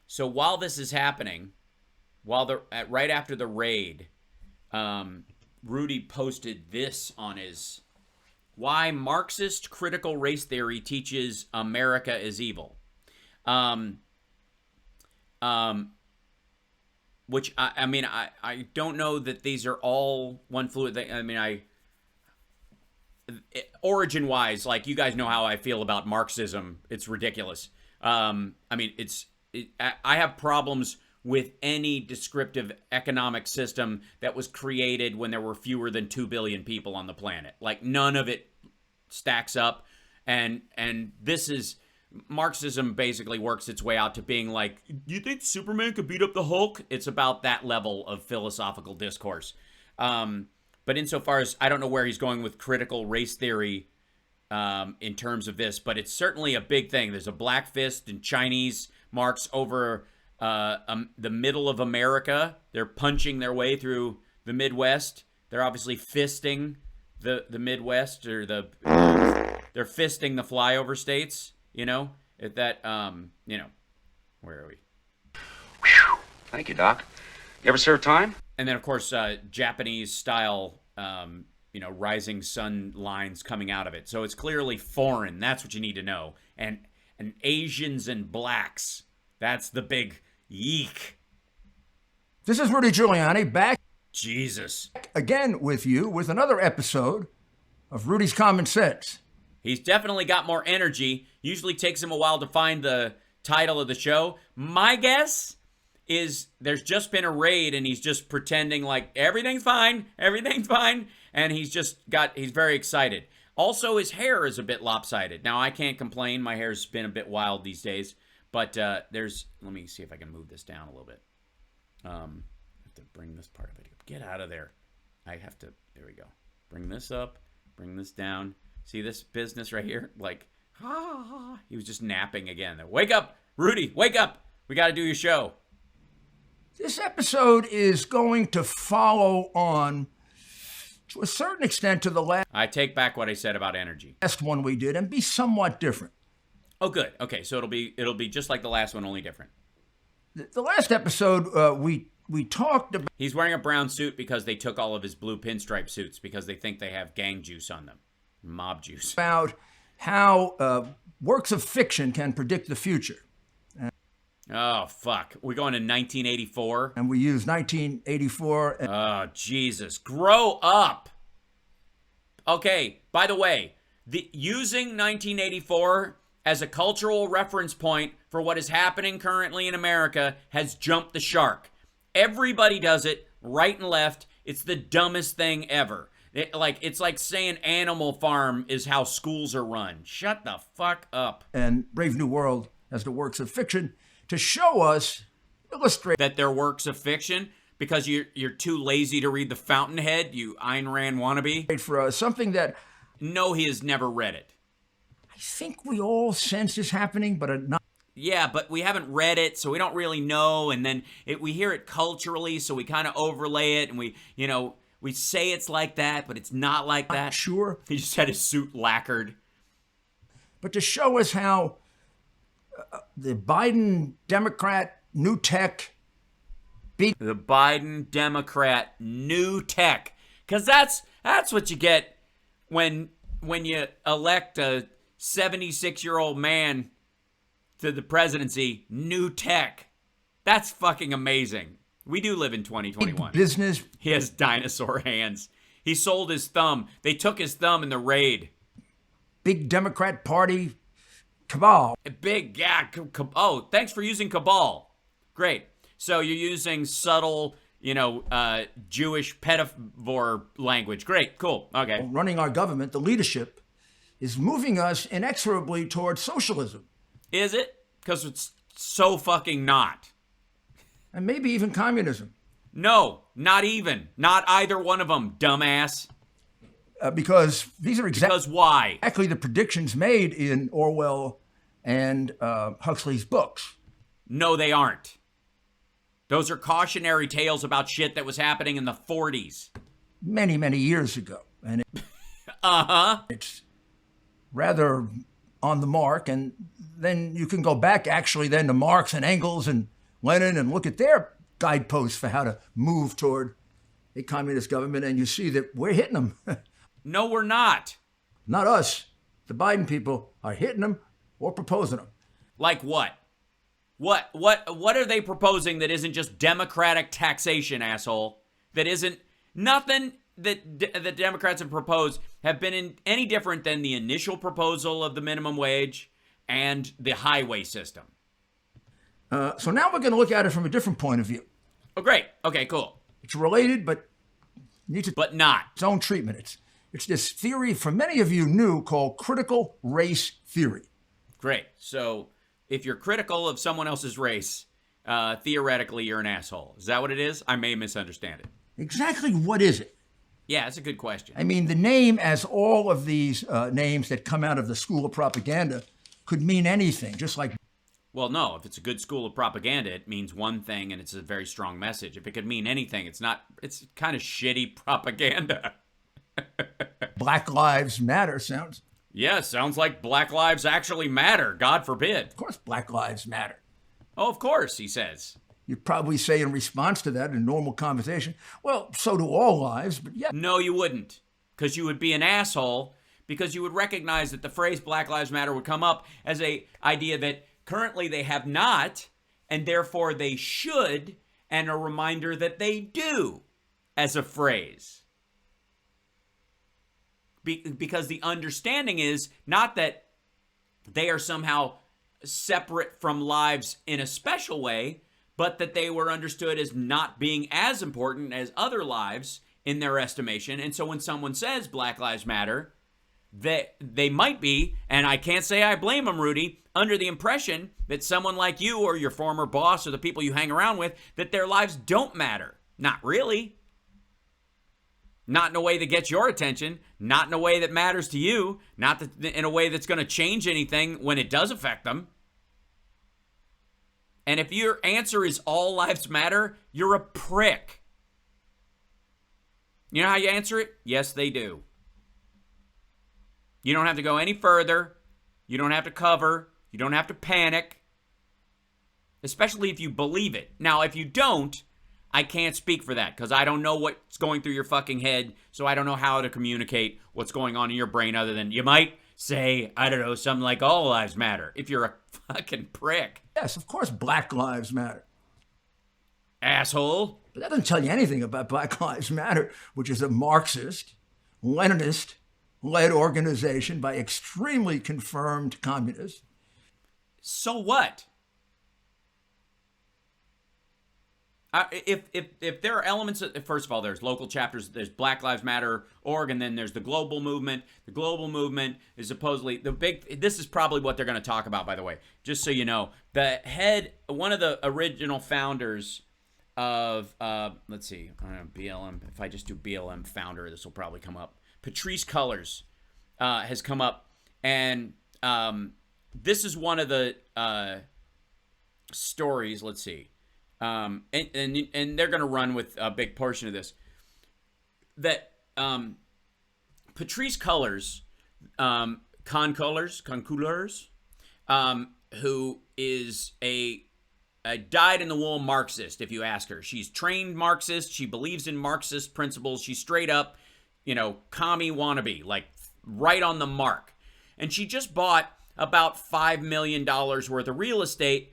So while this is happening, right after the raid, Rudy posted this on his why Marxist critical race theory teaches America is evil. Which I don't know that these are all one fluid thing. Origin wise, like, you guys know how I feel about Marxism. It's ridiculous. I have problems with any descriptive economic system that was created when there were fewer than 2 billion people on the planet. Like, none of it stacks up. And this is, Marxism basically works its way out to being like, you think Superman could beat up the Hulk? It's about that level of philosophical discourse. But insofar as, I don't know where he's going with critical race theory in terms of this, but it's certainly a big thing. There's a black fist in Chinese Marx over the middle of America. They're punching their way through the Midwest. They're obviously fisting the Midwest, or they're fisting the flyover states. Where are we? Whew. Thank you, Doc. You ever serve time? And then, of course, Japanese style, rising sun lines coming out of it. So it's clearly foreign. That's what you need to know. And Asians and blacks. That's the big yeek. This is Rudy Giuliani back Jesus. again with you with another episode of Rudy's Common Sense. He's definitely got more energy. Usually takes him a while to find the title of the show. My guess is there's just been a raid and he's just pretending like everything's fine, and he's very excited. Also, his hair is a bit lopsided. Now, I can't complain. My hair's been a bit wild these days, but let me see if I can move this down a little bit. I have to bring this part of it up. Get out of there. There we go. Bring this up, bring this down. See this business right here? Like, he was just napping again. Wake up, Rudy, wake up. We got to do your show. This episode is going to follow on, to a certain extent, to the I take back what I said about energy. last one we did and be somewhat different. Oh, good. Okay, so it'll be just like the last one, only different. The last episode, we talked about He's wearing a brown suit because they took all of his blue pinstripe suits because they think they have gang juice on them. Mob juice. how works of fiction can predict the future. Oh, fuck. We're going to 1984. And we use 1984. Oh, Jesus. Grow up. Okay, by the way, using 1984 as a cultural reference point for what is happening currently in America has jumped the shark. Everybody does it, right and left. It's the dumbest thing ever. It's like saying Animal Farm is how schools are run. Shut the fuck up. And Brave New World as the works of fiction to show us, illustrate that they're works of fiction because you're too lazy to read The Fountainhead, you Ayn Rand wannabe. For something that No, he has never read it. I think we all sense is happening, but not. Yeah, but we haven't read it, so we don't really know. And then we hear it culturally, so we kind of overlay it, and we say it's like that, but it's not like that. Sure. He just had his suit lacquered. But to show us how the Biden Democrat new tech The Biden Democrat new tech. Because that's what you get when you elect a 76-year-old man to the presidency. New tech. That's fucking amazing. We do live in 2021. business. He has dinosaur hands. He sold his thumb. They took his thumb in the raid. Big Democrat Party cabal. Big, yeah. Oh, thanks for using cabal. Great. So you're using subtle, Jewish pedophore language. Great, cool, okay. Running our government, the leadership, is moving us inexorably towards socialism. Is it? Because it's so fucking not. And maybe even communism. No, not even. Not either one of them, dumbass. Because these are Because why? exactly the predictions made in Orwell and Huxley's books. No, they aren't. Those are cautionary tales about shit that was happening in the 40s. Many, many years ago. And Uh-huh. it's rather on the mark. And then you can go back actually then to Marx and Engels and Lenin and look at their guideposts for how to move toward a communist government, and you see that we're hitting them. No, we're not. Not us. The Biden people are hitting them or proposing them. Like what? What are they proposing that isn't just democratic taxation, asshole? That isn't nothing that the Democrats have proposed have been any different than the initial proposal of the minimum wage and the highway system. So now we're going to look at it from a different point of view. Oh, great. Okay, cool. It's related, but needs not its own treatment. It's this theory for many of you new called critical race theory. Great. So if you're critical of someone else's race, theoretically you're an asshole. Is that what it is? I may misunderstand it. Exactly what is it? Yeah, that's a good question. I mean, the name, as all of these names that come out of the school of propaganda, could mean anything, just like... Well, no, if it's a good school of propaganda, it means one thing and it's a very strong message. If it could mean anything, it's kind of shitty propaganda. Black Lives Matter sounds... Yeah, sounds like Black Lives actually matter, God forbid. Of course Black Lives Matter. Oh, of course, he says. You'd probably say in response to that in normal conversation, well, so do all lives, but yeah. No, you wouldn't, because you would be an asshole, because you would recognize that the phrase Black Lives Matter would come up as a idea that currently they have not, and therefore they should, and a reminder that they do as a phrase. Because the understanding is not that they are somehow separate from lives in a special way, but that they were understood as not being as important as other lives in their estimation. And so when someone says Black Lives Matter, they might be, and I can't say I blame them, Rudy, under the impression that someone like you or your former boss or the people you hang around with, that their lives don't matter. Not really. Not in a way that gets your attention, not in a way that matters to you, not in a way that's going to change anything when it does affect them. And if your answer is all lives matter, you're a prick. You know how you answer it? Yes, they do. You don't have to go any further. You don't have to cover. You don't have to panic. Especially if you believe it. Now, if you don't, I can't speak for that because I don't know what's going through your fucking head, so I don't know how to communicate what's going on in your brain other than you might say, I don't know, something like all lives matter if you're a fucking prick. Yes, of course Black Lives Matter. Asshole. But that doesn't tell you anything about Black Lives Matter, which is a Marxist, Leninist-led organization by extremely confirmed communists. So what? If there are elements of, first of all, there's local chapters, there's Black Lives Matter org, and then there's the global movement. The global movement is supposedly this is probably what they're going to talk about, by the way, just so you know. One of the original founders of, let's see, BLM, if I just do BLM founder, this will probably come up. Patrisse Cullors has come up, and this is one of the stories, let's see. And they're going to run with a big portion of this. That Patrisse Cullors, Concouleurs, who is a dyed-in-the-wool Marxist, if you ask her. She's trained Marxist. She believes in Marxist principles. She's straight up, commie wannabe, like right on the mark. And she just bought about $5 million worth of real estate,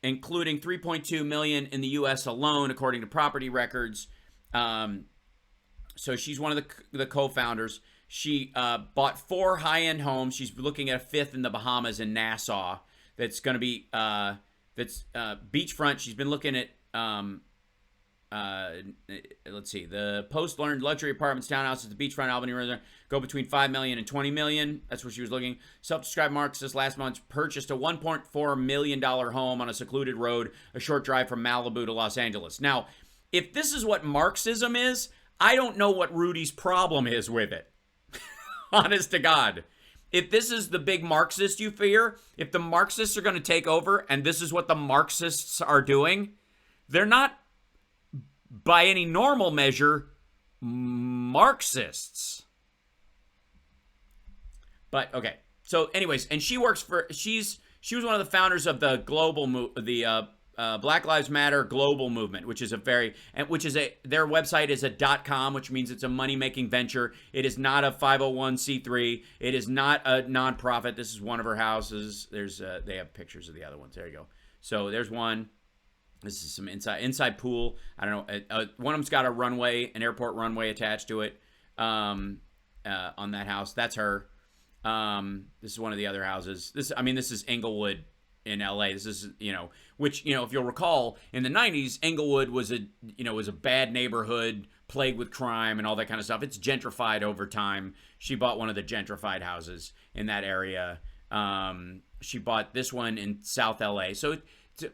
including $3.2 million in the U.S. alone, according to property records. So she's one of the co-founders. She bought 4 high-end homes. She's looking at a 5th in the Bahamas in Nassau. That's going to be beachfront. She's been looking at let's see, the post-learned luxury apartments, townhouses, the beachfront Albany Resort go between $5 million and $20 million. That's where she was looking. Self-described Marxist last month purchased a $1.4 million home on a secluded road, a short drive from Malibu to Los Angeles. Now, if this is what Marxism is, I don't know what Rudy's problem is with it. Honest to God. If this is the big Marxist you fear, if the Marxists are going to take over and this is what the Marxists are doing, they're not, by any normal measure, Marxists. But, okay. So, anyways, and she's She was one of the founders of the Black Lives Matter global movement, which is their website is a .com, which means it's a money-making venture. It is not a 501c3. It is not a nonprofit. This is one of her houses. They have pictures of the other ones. There you go. So there's one. This is some inside pool. I don't know. One of them's got an airport runway attached to it. On that house, that's her. This is one of the other houses. This is Inglewood in LA. This is, which, if you'll recall, in the 90s, Inglewood was a bad neighborhood plagued with crime and all that kind of stuff. It's gentrified over time. She bought one of the gentrified houses in that area. She bought this one in South LA. So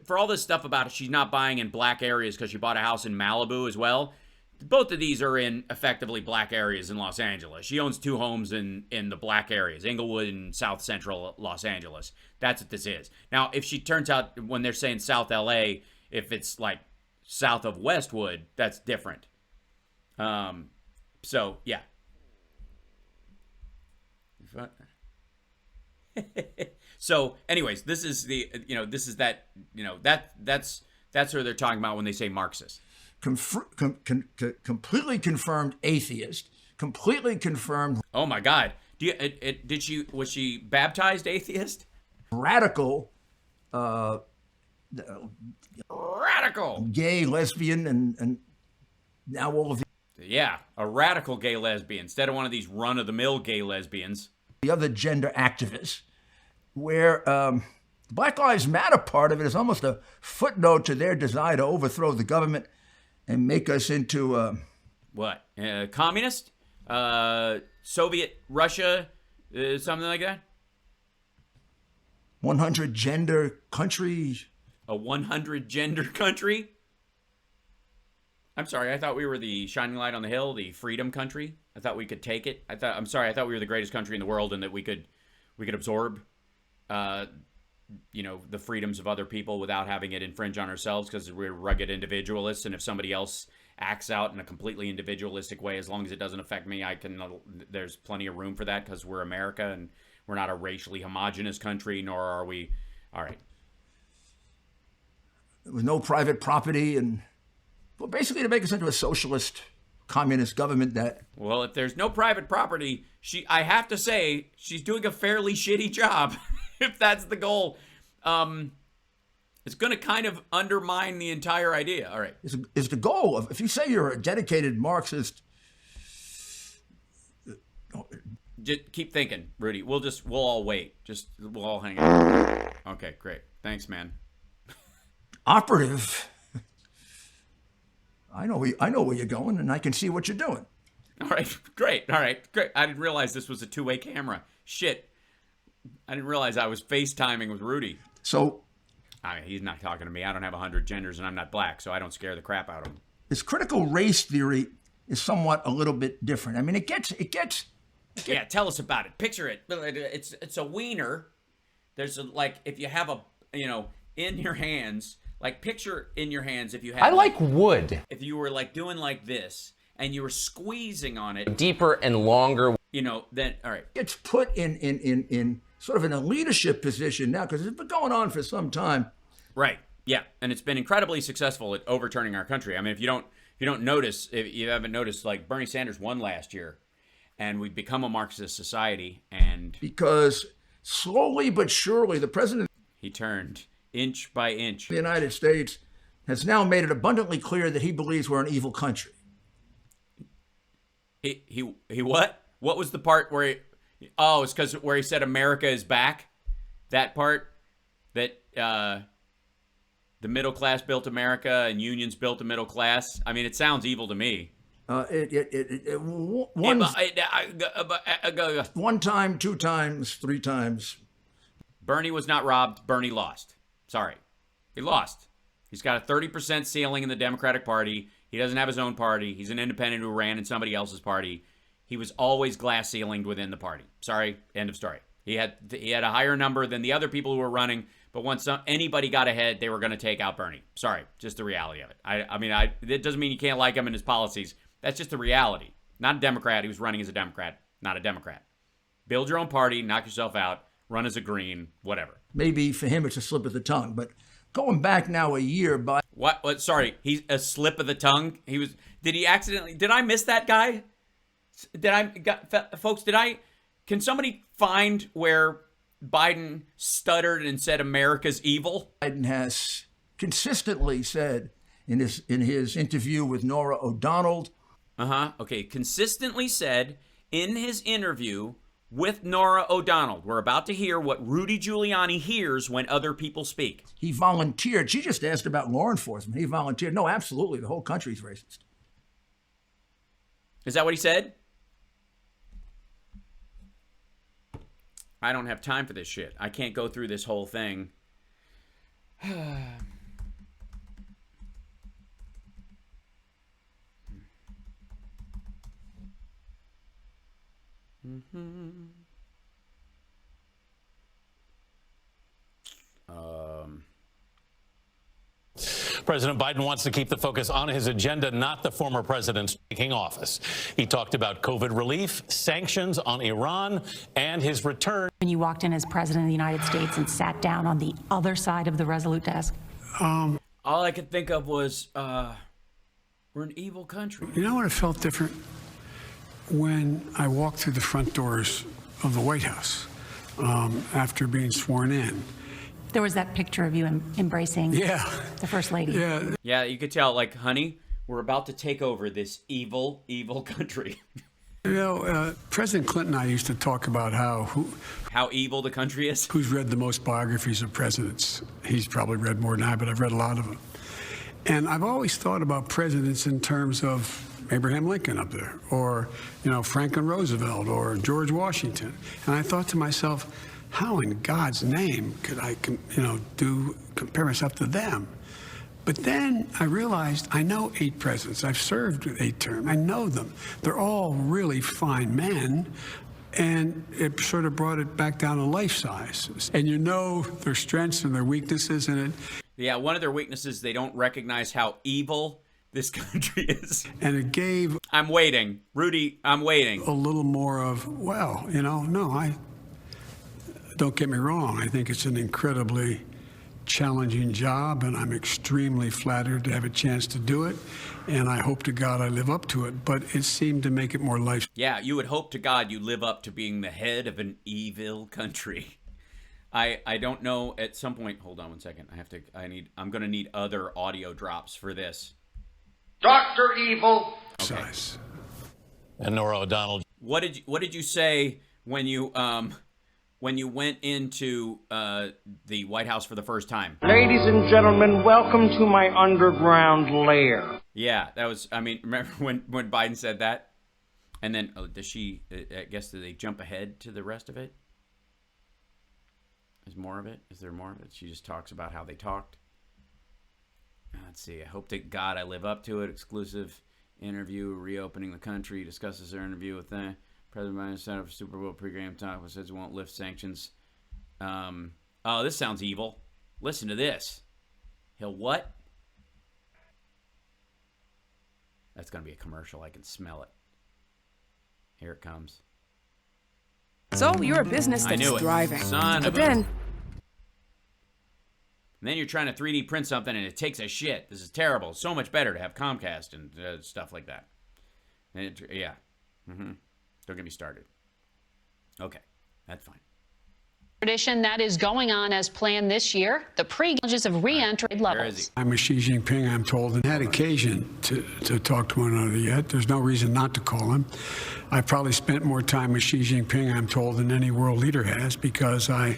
for all this stuff about she's not buying in black areas because she bought a house in Malibu as well, both of these are in effectively black areas in Los Angeles. She owns 2 homes in the black areas, Inglewood and South Central Los Angeles. That's what this is. Now, if she turns out, when they're saying South LA, if it's like south of Westwood, that's different. So, yeah. So, anyways, this is that's who they're talking about when they say Marxist. Completely confirmed atheist, completely confirmed. Oh my God! Was she baptized atheist? Radical, radical, gay, lesbian, and now all of a radical gay lesbian instead of one of these run-of-the-mill gay lesbians. The other gender activists, where the Black Lives Matter part of it is almost a footnote to their desire to overthrow the government and make us into what? Communist? Soviet Russia? Something like that? 100 gender country. A 100 gender country? I'm sorry, I thought we were the shining light on the hill, the freedom country. I thought we could take it. I thought we were the greatest country in the world and that we could absorb the freedoms of other people without having it infringe on ourselves because we're rugged individualists, and if somebody else acts out in a completely individualistic way, as long as it doesn't affect me, there's plenty of room for that because we're America and we're not a racially homogenous country, nor are we. All right. With no private property, and basically to make us into a socialist communist government that. Well, if there's no private property, I have to say she's doing a fairly shitty job. If that's the goal, it's going to kind of undermine the entire idea. All right. Is the goal of, if you say you're a dedicated Marxist. Just keep thinking, Rudy. We'll all wait. We'll all hang out. Okay, great. Thanks, man. Operative. I know where you're going, and I can see what you're doing. All right, great. All right, great. I didn't realize this was a 2-way camera. Shit. I didn't realize I was FaceTiming with Rudy. So, he's not talking to me. I don't have 100 genders, and I'm not black, so I don't scare the crap out of him. This critical race theory is somewhat a little bit different. I mean, it gets. Yeah, tell us about it. Picture it. It's a wiener. There's if you have in your hands, picture in your hands if you had. I like wood. If you were doing like this and you were squeezing on it deeper and longer. Then all right. It's put in sort of in a leadership position now because it's been going on for some time. Right. Yeah, and it's been incredibly successful at overturning our country. I mean, if you haven't noticed, Bernie Sanders won last year, and we've become a Marxist society, and because slowly but surely the president, he turned inch by inch. The United States has now made it abundantly clear that he believes we're an evil country. He what? What was the part where it's because where he said America is back? That part that the middle class built America and unions built the middle class. I mean, it sounds evil to me. One time, 2 times, 3 times. Bernie was not robbed. Bernie lost. Sorry. He lost. He's got a 30% ceiling in the Democratic Party. He doesn't have his own party. He's an independent who ran in somebody else's party. He was always glass ceilinged within the party. Sorry. End of story. He had a higher number than the other people who were running, but once anybody got ahead, they were going to take out Bernie. Sorry. Just the reality of it. It doesn't mean you can't like him and his policies. That's just the reality. Not a Democrat. He was running as a Democrat, not a Democrat. Build your own party, knock yourself out, run as a green, whatever. Maybe for him it's a slip of the tongue, but going back now a year, Biden. What? Sorry, he's a slip of the tongue. Did he accidentally? Did I miss that guy? Folks? Can somebody find where Biden stuttered and said America's evil? Biden has consistently said in his interview with Norah O'Donnell. Okay, consistently said in his interview with Norah O'Donnell. We're about to hear what Rudy Giuliani hears when other people speak. He volunteered. She just asked about law enforcement. He volunteered. No, absolutely. The whole country's racist. Is that what he said? I don't have time for this shit. I can't go through this whole thing. President Biden wants to keep the focus on his agenda, not the former president's taking office. He talked about COVID relief, sanctions on Iran, and his return. When you walked in as president of the United States and sat down on the other side of the Resolute desk? All I could think of was, we're an evil country. You know what? It felt different when I walked through the front doors of the White House after being sworn in. There was that picture of you embracing the First Lady. Yeah, you could tell, like, honey, we're about to take over this evil, evil country. You know, President Clinton and I used to talk about how evil the country is. Who's read the most biographies of presidents? He's probably read more than I, but I've read a lot of them. And I've always thought about presidents in terms of Abraham Lincoln up there, or, you know, Franklin Roosevelt, or George Washington. And I thought to myself, how in God's name could I, compare myself to them? But then I realized I know 8 presidents. I've served 8 terms. I know them. They're all really fine men. And it sort of brought it back down to life size. And you know their strengths and their weaknesses in it. Yeah, one of their weaknesses, they don't recognize how evil this country is. And it gave... I'm waiting. Rudy, I'm waiting. A little more of, don't get me wrong. I think it's an incredibly challenging job, and I'm extremely flattered to have a chance to do it. And I hope to God I live up to it. But it seemed to make it more life. Yeah, you would hope to God you live up to being the head of an evil country. I don't know. At some point, hold on one second. I'm going to need other audio drops for this. Dr. Evil. Okay. Size. And Norah O'Donnell. What did you say when you went into the White House for the first time? Ladies and gentlemen, welcome to my underground lair. Yeah, that was, remember when Biden said that? And then, did they jump ahead to the rest of it? Is more of it? Is there more of it? She just talks about how they talked. Let's see. I hope to God I live up to it. Exclusive interview, reopening the country, discusses their interview with the President Biden set up a Super Bowl pregame talk, which says it won't lift sanctions. Oh, this sounds evil. Listen to this. He'll what? That's going to be a commercial. I can smell it. Here it comes. So you're a business I knew that's it. thriving. Son but of a- then And then you're trying to 3D print something and it takes a shit. This is terrible. It's so much better to have Comcast and stuff like that. Don't get me started. Okay, that's fine. Tradition that is going on as planned this year, the pre-challenges of re-entry levels. I'm with Xi Jinping, I'm told, and had occasion to talk to one another yet. There's no reason not to call him. I probably spent more time with Xi Jinping, I'm told, than any world leader has, because I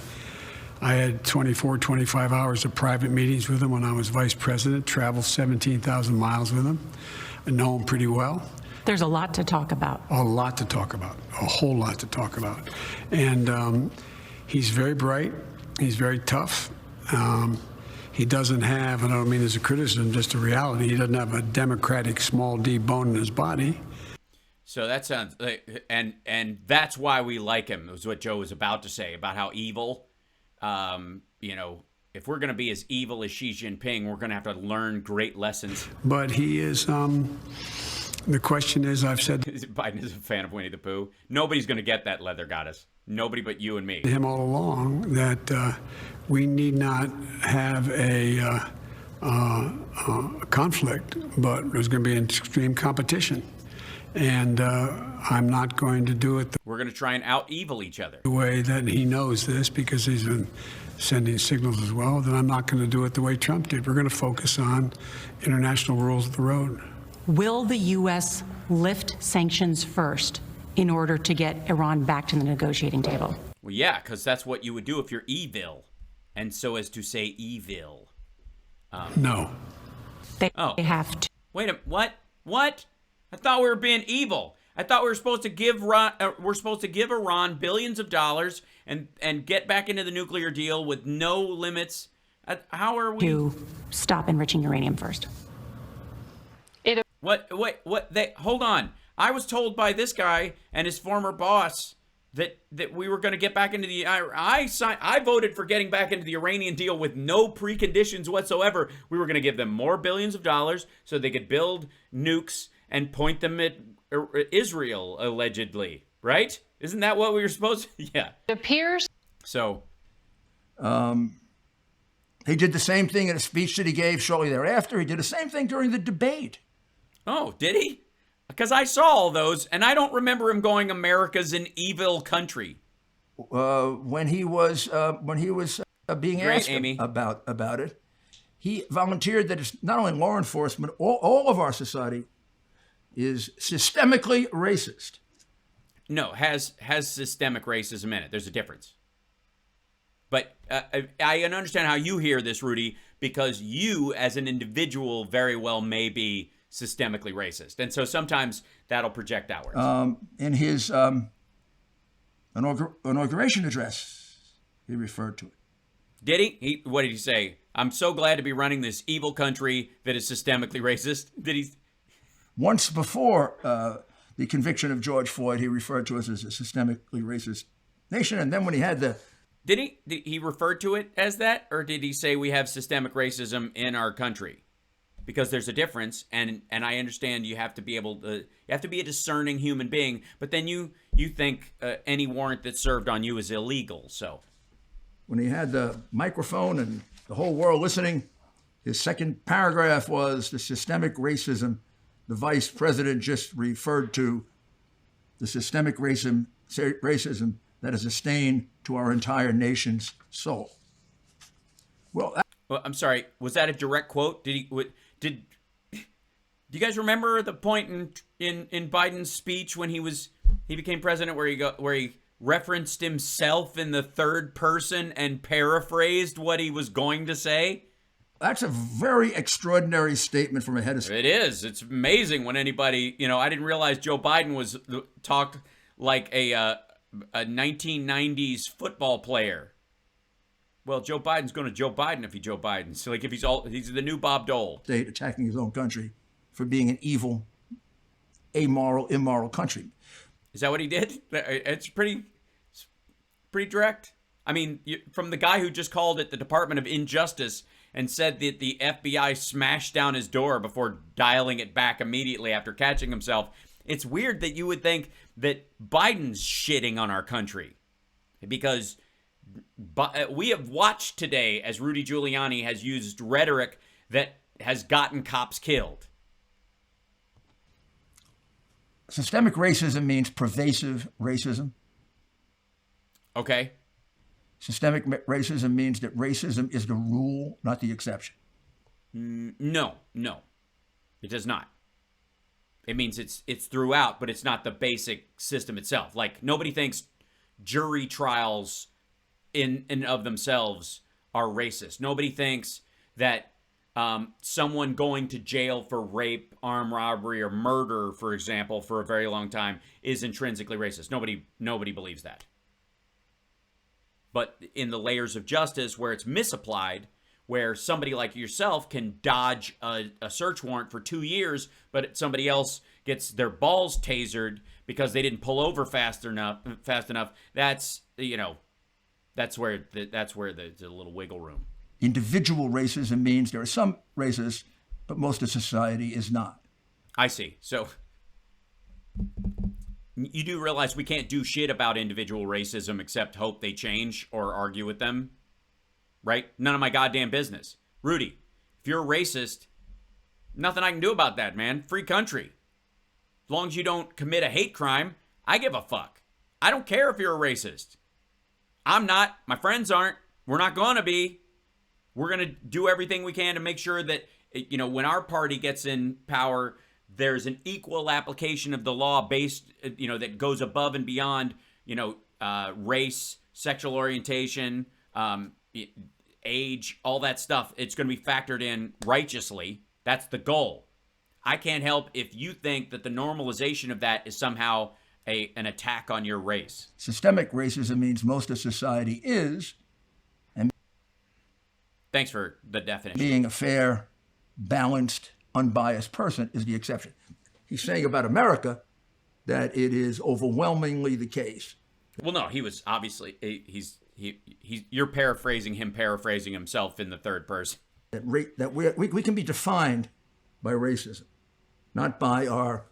had 24, 25 hours of private meetings with him when I was vice president, traveled 17,000 miles with him. I know him pretty well. There's a lot to talk about. A lot to talk about, a whole lot to talk about. And he's very bright, he's very tough. He doesn't have, and I don't mean as a criticism, just a reality, he doesn't have a democratic small d bone in his body. So that sounds like, and that's why we like him, was what Joe was about to say about how evil, if we're going to be as evil as Xi Jinping, we're going to have to learn great lessons. But he is, the question is, I've said... Biden is a fan of Winnie the Pooh. Nobody's going to get that, Leather Goddess. Nobody but you and me. Him all along that we need not have a conflict, but there's going to be an extreme competition. And I'm not going to do it We're going to try and out-evil each other. the way that he knows this, because he's been sending signals as well. Then I'm not going to do it the way Trump did. We're going to focus on international rules of the road. Will the U.S. lift sanctions first in order to get Iran back to the negotiating table? Well, yeah, because that's what you would do if you're evil. And so as to say evil. No. They have to. Wait a minute. What? What? I thought we were being evil. I thought we were supposed to give Iran billions of dollars and get back into the nuclear deal with no limits. How are we To stop enriching uranium first. What? Hold on. I was told by this guy and his former boss that we were going to get back into the. I voted for getting back into the Iranian deal with no preconditions whatsoever. We were going to give them more billions of dollars so they could build nukes and point them at Israel, allegedly. Right? Isn't that what we were supposed to? Yeah. It appears. So. He did the same thing in a speech that he gave shortly thereafter. He did the same thing during the debate. Oh, did he? Because I saw all those, and I don't remember him going, "America's an evil country." When he was being asked Amy. about it, he volunteered that it's not only law enforcement, all of our society is systemically racist. No, has systemic racism in it. There's a difference. But I understand how you hear this, Rudy, because you, as an individual, very well may be systemically racist. And so sometimes that'll project outwards. In his inauguration address, he referred to it. Did he? What did he say? I'm so glad to be running this evil country that is systemically racist. Did he? Once before the conviction of George Floyd, he referred to us as a systemically racist nation. And then when he had the... Did he refer to it as that? Or did he say we have systemic racism in our country? Because there's a difference, and I understand you have to be a discerning human being, but then you think any warrant that's served on you is illegal. So when he had the microphone and the whole world listening, his second paragraph was the systemic racism the vice president just referred to, the systemic racism that is a stain to our entire nation's soul. Well, I'm sorry, was that a direct quote? Do you guys remember the point in Biden's speech when he became president where he referenced himself in the third person and paraphrased what he was going to say? That's a very extraordinary statement from a head of state. It is. It's amazing when anybody, I didn't realize Joe Biden talked like a 1990s football player. Well, Joe Biden's going to Joe Biden if he's Joe Biden. So like if he's the new Bob Dole. State attacking his own country for being an evil, amoral, immoral country. Is that what he did? It's pretty direct. I mean, from the guy who just called it the Department of Injustice and said that the FBI smashed down his door before dialing it back immediately after catching himself. It's weird that you would think that Biden's shitting on our country because we have watched today as Rudy Giuliani has used rhetoric that has gotten cops killed. Systemic racism means pervasive racism. Okay. Systemic racism means that racism is the rule, not the exception. No, it does not. It means it's throughout, but it's not the basic system itself. Like nobody thinks jury trials in and of themselves are racist. Nobody thinks that someone going to jail for rape, armed robbery, or murder, for example, for a very long time is intrinsically racist. Nobody believes that. But in the layers of justice where it's misapplied, where somebody like yourself can dodge a search warrant for 2 years, but somebody else gets their balls tasered because they didn't pull over fast enough. That's where there's a little wiggle room. Individual racism means there are some racists, but most of society is not. I see. So You do realize we can't do shit about individual racism except hope they change or argue with them, right? None of my goddamn business. Rudy, if you're a racist, nothing I can do about that, man. Free country. As long as you don't commit a hate crime, I give a fuck. I don't care if you're a racist. I'm not. My friends aren't. We're not going to be. We're going to do everything we can to make sure that, you know, when our party gets in power, there's an equal application of the law based, you know, that goes above and beyond, you know, race, sexual orientation, age, all that stuff. It's going to be factored in righteously. That's the goal. I can't help if you think that the normalization of that is somehow an attack on your race. Systemic racism means most of society is, and thanks for the definition. Being a fair, balanced, unbiased person is the exception. He's saying about America that it is overwhelmingly the case. Well, no, he was obviously, you're paraphrasing himself in the third person. That we can be defined by racism, not by our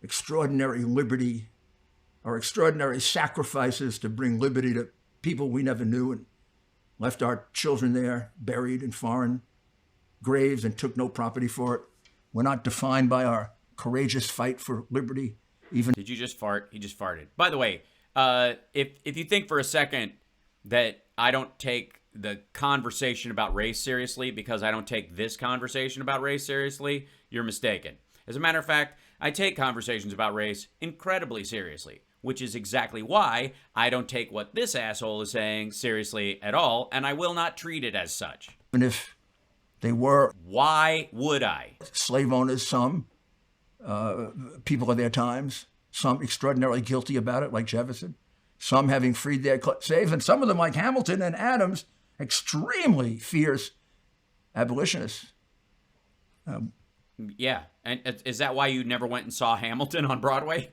extraordinary liberty, our extraordinary sacrifices to bring liberty to people we never knew and left our children there buried in foreign graves and took no property for it. We're not defined by our courageous fight for liberty. Even Did you just fart? He just farted. By the way, if you think for a second that I don't take the conversation about race seriously because I don't take this conversation about race seriously, you're mistaken. As a matter of fact, I take conversations about race incredibly seriously, which is exactly why I don't take what this asshole is saying seriously at all, and I will not treat it as such. Even if they were. Why would I? Slave owners, some people of their times, some extraordinarily guilty about it, like Jefferson, some having freed their slaves, and some of them, like Hamilton and Adams, extremely fierce abolitionists. Yeah, and is that why you never went and saw Hamilton on Broadway?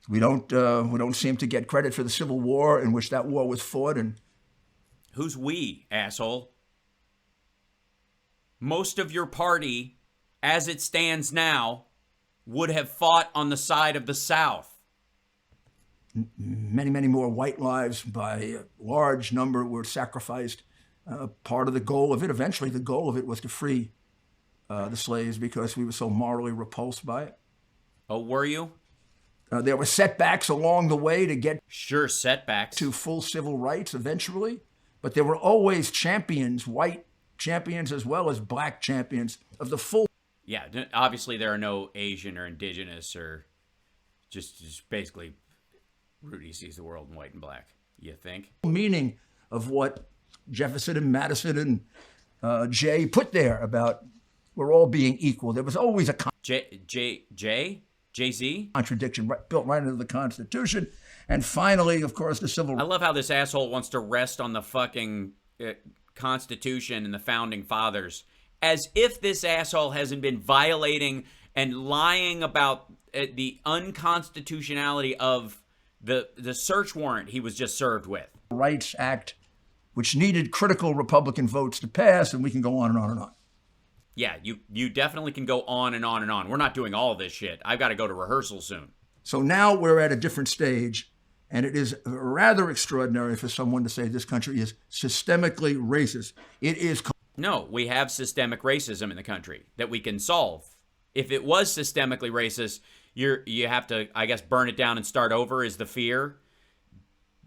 We don't seem to get credit for the Civil War in which that war was fought. And who's we, asshole? Most of your party, as it stands now, would have fought on the side of the South. Many, many more white lives by a large number were sacrificed. Part of the goal of it, eventually the goal of it was to free the slaves because we were so morally repulsed by it. Oh, were you? There were setbacks along the way to get setbacks to full civil rights eventually, but there were always champions, white champions as well as black champions of the full. Yeah, obviously there are no Asian or indigenous or just basically Rudy sees the world in white and black, you think? Meaning of what Jefferson and Madison and Jay put there about we're all being equal. There was always a Jay-Z? Contradiction built right into the Constitution. And finally, of course, the Civil Rights. I love how this asshole wants to rest on the fucking Constitution and the Founding Fathers, as if this asshole hasn't been violating and lying about the unconstitutionality of the search warrant he was just served with. Rights Act, which needed critical Republican votes to pass, and we can go on and on and on. Yeah, you definitely can go on and on and on. We're not doing all of this shit. I've got to go to rehearsal soon. So now we're at a different stage, and it is rather extraordinary for someone to say this country is systemically racist. It is. No, we have systemic racism in the country that we can solve. If it was systemically racist, you have to, I guess, burn it down and start over is the fear.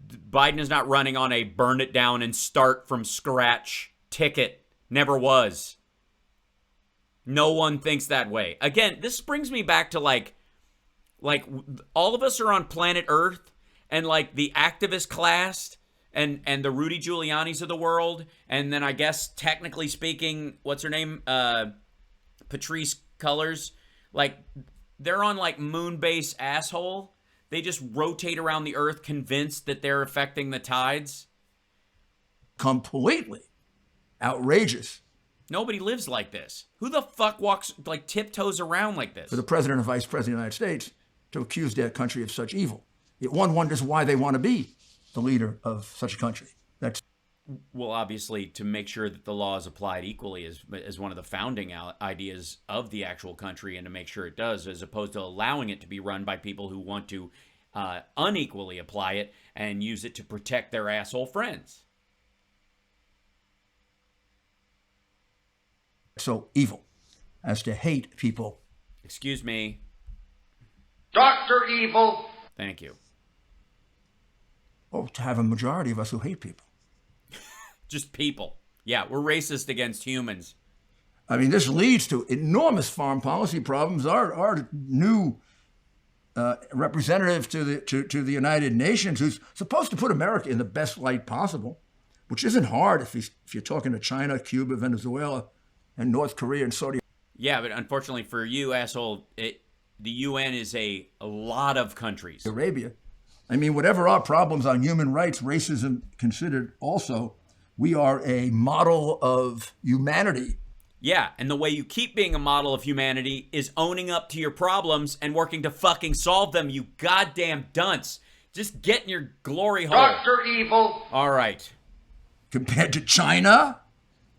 Biden is not running on a burn it down and start from scratch ticket. Never was. No one thinks that way. Again, this brings me back to like all of us are on planet Earth, and like the activist class and the Rudy Giulianis of the world, and then I guess technically speaking, what's her name? Patrice Cullors. Like they're on like moon base asshole. They just rotate around the earth convinced that they're affecting the tides. Completely outrageous. Nobody lives like this. Who the fuck walks, like, tiptoes around like this? For the president and vice president of the United States to accuse their country of such evil. One wonders why they want to be the leader of such a country. Well, obviously, to make sure that the law is applied equally is one of the founding ideas of the actual country, and to make sure it does, as opposed to allowing it to be run by people who want to unequally apply it and use it to protect their asshole friends. So evil as to hate people. Excuse me. Dr. Evil. Thank you. Oh, to have a majority of us who hate people. Just people. Yeah, we're racist against humans. I mean, this leads to enormous foreign policy problems. Our new representative to the United Nations, who's supposed to put America in the best light possible, which isn't hard if you're talking to China, Cuba, Venezuela, and North Korea and Saudi. Yeah, but unfortunately for you, asshole, the UN is a lot of countries. Arabia. I mean, whatever our problems on human rights, racism considered also, we are a model of humanity. Yeah, and the way you keep being a model of humanity is owning up to your problems and working to fucking solve them, you goddamn dunce. Just get in your glory hole. Dr. Evil. All right. Compared to China?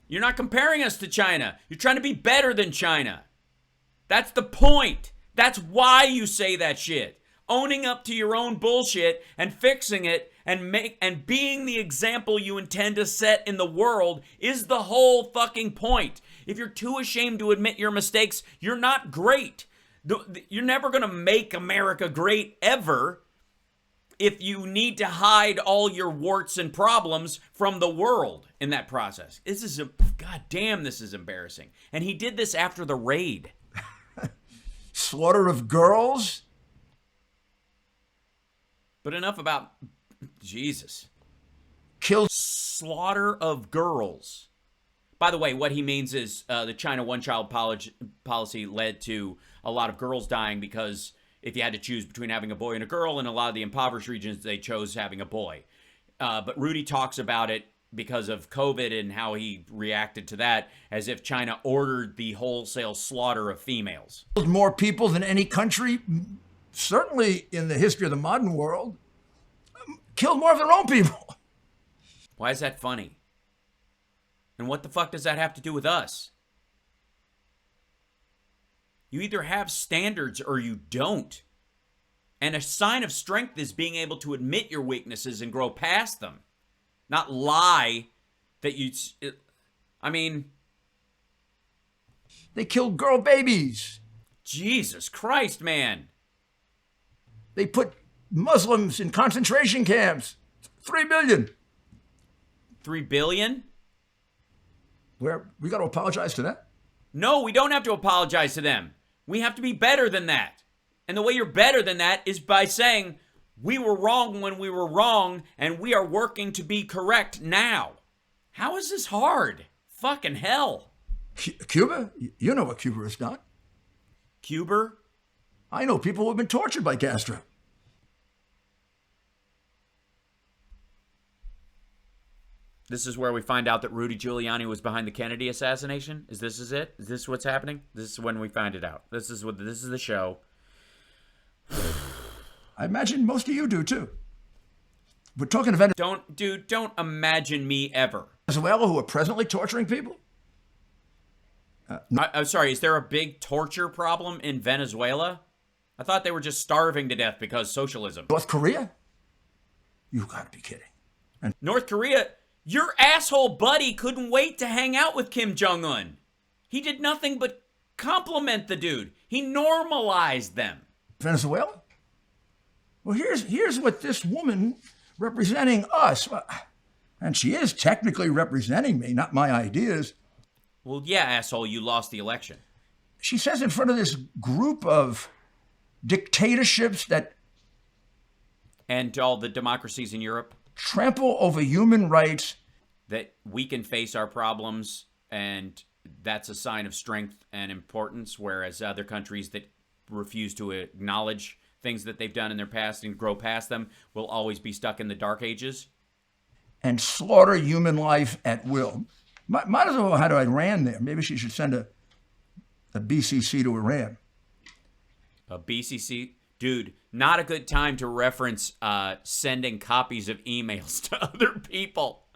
You're not comparing us to China. You're trying to be better than China. That's the point. That's why you say that shit. Owning up to your own bullshit and fixing it and being the example you intend to set in the world is the whole fucking point. If you're too ashamed to admit your mistakes, you're not great. You're never going to make America great ever if you need to hide all your warts and problems from the world in that process. God damn, this is embarrassing. And he did this after the raid. Slaughter of girls? But enough about Jesus. Killed. Slaughter of girls. By the way, what he means is the China one-child policy led to a lot of girls dying because if you had to choose between having a boy and a girl, in a lot of the impoverished regions, they chose having a boy. But Rudy talks about it because of COVID and how he reacted to that, as if China ordered the wholesale slaughter of females. Killed more people than any country, certainly in the history of the modern world. Killed more of their own people. Why is that funny? And what the fuck does that have to do with us? You either have standards or you don't. And a sign of strength is being able to admit your weaknesses and grow past them. Not lie that you... I mean... They killed girl babies. Jesus Christ, man. They put Muslims in concentration camps. 3 billion. 3 billion? Where we got to apologize to that? No, we don't have to apologize to them. We have to be better than that. And the way you're better than that is by saying, we were wrong when we were wrong, and we are working to be correct now. How is this hard? Fucking hell. Cuba? You know what Cuba has done. Cuba? I know people who have been tortured by Castro. This is where we find out that Rudy Giuliani was behind the Kennedy assassination? Is it? Is this what's happening? This is when we find it out. This is the show. I imagine most of you do too. We're talking to Don't imagine me ever. Venezuela who are presently torturing people? I'm sorry, is there a big torture problem in Venezuela? I thought they were just starving to death because socialism. North Korea? You gotta be kidding. And North Korea, your asshole buddy couldn't wait to hang out with Kim Jong-un. He did nothing but compliment the dude. He normalized them. Venezuela? Well, here's what this woman representing us, and she is technically representing me, not my ideas. Well, yeah, asshole, you lost the election. She says in front of this group of dictatorships that... And all the democracies in Europe. Trample over human rights. That we can face our problems, and that's a sign of strength and importance, whereas other countries that refuse to acknowledge things that they've done in their past and grow past them will always be stuck in the dark ages. And slaughter human life at will. Might as well have Iran there. Maybe she should send a BCC to Iran. A BCC? Dude, not a good time to reference sending copies of emails to other people.